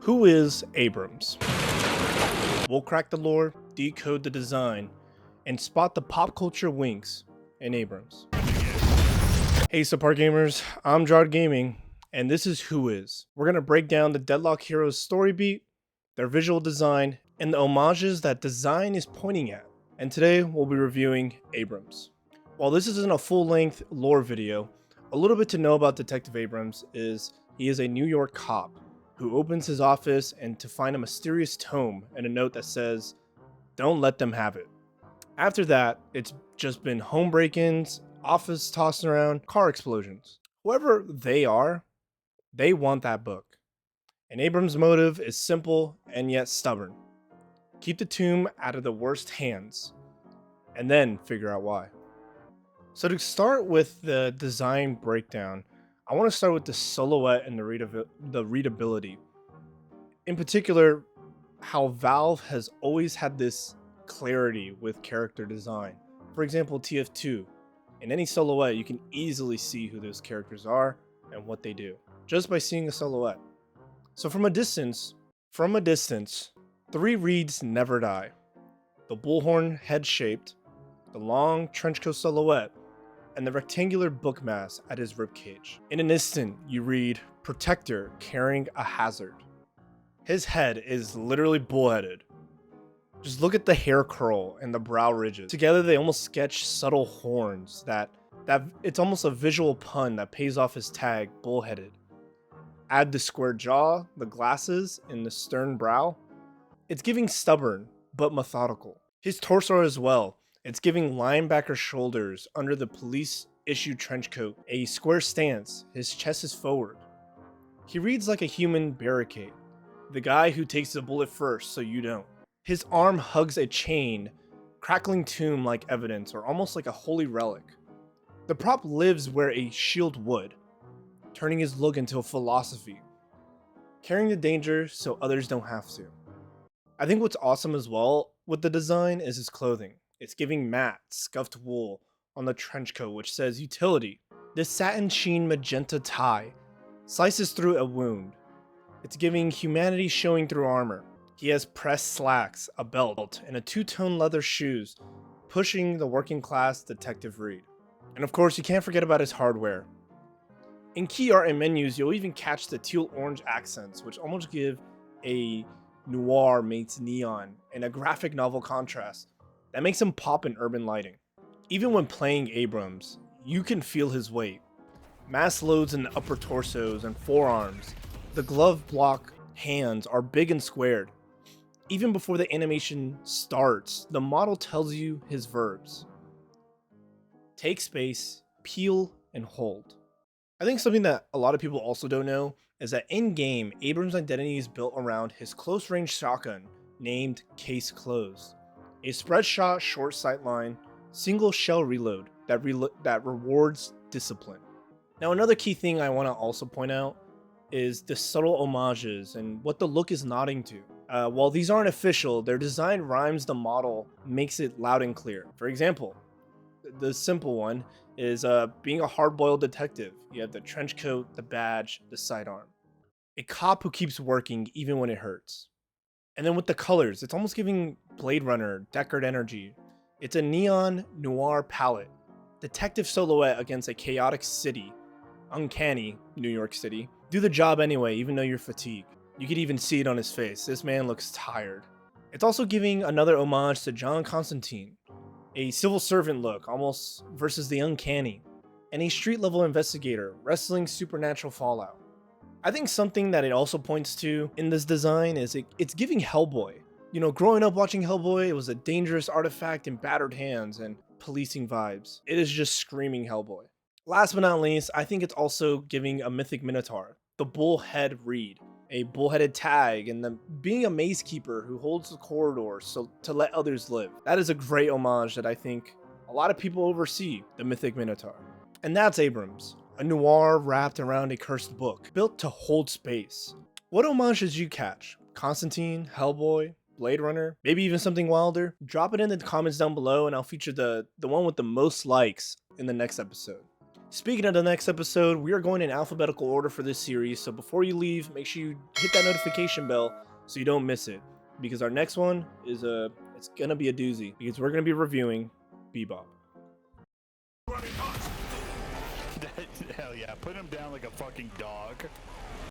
Who is Abrams? We'll crack the lore, decode the design, and spot the pop culture winks in Abrams. Hey Subpar Gamers, I'm Jard Gaming, and this is Who Is. We're going to break down the Deadlock Heroes story beat, their visual design, and the homages that design is pointing at. And today we'll be reviewing Abrams. While this isn't a full-length lore video, a little bit to know about Detective Abrams is he is a New York cop who opens his office and to find a mysterious tome and a note that says, "Don't let them have it." After that, it's just been home break-ins, office tossing around, car explosions. Whoever they are, they want that book. And Abrams' motive is simple and yet stubborn. Keep the tomb out of the worst hands, and then figure out why. So to start with the design breakdown, I want to start with the silhouette and the readability. In particular, how Valve has always had this clarity with character design. For example, TF2. In any silhouette, you can easily see who those characters are and what they do, just by seeing a silhouette. So from a distance, 3 reads never die. The bullhorn head-shaped, the long trenchcoat silhouette, and the rectangular book mass at his ribcage. In an instant, you read Protector carrying a hazard. His head is literally bullheaded. Just look at the hair curl and the brow ridges. Together they almost sketch subtle horns that it's almost a visual pun that pays off his tag, bullheaded. Add the square jaw, the glasses, and the stern brow. It's giving stubborn, but methodical. His torso as well. It's giving linebacker shoulders under the police-issued trench coat, a square stance, his chest is forward. He reads like a human barricade, the guy who takes the bullet first so you don't. His arm hugs a chain, crackling tomb like evidence or almost like a holy relic. The prop lives where a shield would, turning his look into a philosophy, carrying the danger so others don't have to. I think what's awesome as well with the design is his clothing. It's giving matte, scuffed wool on the trench coat which says utility. This satin sheen magenta tie slices through a wound. It's giving humanity showing through armor. He has pressed slacks, a belt, and a two-tone leather shoes, pushing the working class detective read. And of course, you can't forget about his hardware. In key art and menus, you'll even catch the teal-orange accents, which almost give a noir meets neon and a graphic novel contrast that makes him pop in urban lighting. Even when playing Abrams, you can feel his weight. Mass loads in the upper torsos and forearms. The glove block hands are big and squared. Even before the animation starts, the model tells you his verbs. Take space, peel, and hold. I think something that a lot of people also don't know is that in-game, Abrams' identity is built around his close-range shotgun, named Case Closed. A spread shot, short sightline, single shell reload that rewards discipline. Now another key thing I want to also point out is the subtle homages and what the look is nodding to. While these aren't official, their design rhymes the model, makes it loud and clear. For example, the simple one is being a hard-boiled detective. You have the trench coat, the badge, the sidearm. A cop who keeps working even when it hurts. And then with the colors, it's almost giving Blade Runner, Deckard energy. It's a neon noir palette. Detective silhouette against a chaotic city. Uncanny New York City. Do the job anyway, even though you're fatigued. You could even see it on his face. This man looks tired. It's also giving another homage to John Constantine. A civil servant look, almost versus the uncanny. And a street-level investigator, wrestling supernatural fallout. I think something that it also points to in this design is it's giving Hellboy. You know, growing up watching Hellboy, it was a dangerous artifact in battered hands and policing vibes. It is just screaming Hellboy. Last but not least, I think it's also giving a mythic minotaur, the bullhead reed, a bullheaded tag, and then being a maze keeper who holds the corridor so to let others live. That is a great homage that I think a lot of people oversee, the mythic minotaur. And that's Abrams, a noir wrapped around a cursed book, built to hold space. What homage did you catch? Constantine, Hellboy, Blade Runner, maybe even something wilder? Drop it in the comments down below and I'll feature the one with the most likes in the next episode. Speaking of the next episode, we are going in alphabetical order for this series, so before you leave, make sure you hit that notification bell so you don't miss it. Because our next one is it's gonna be a doozy, because we're gonna be reviewing Bebop. Hell yeah, put him down like a fucking dog.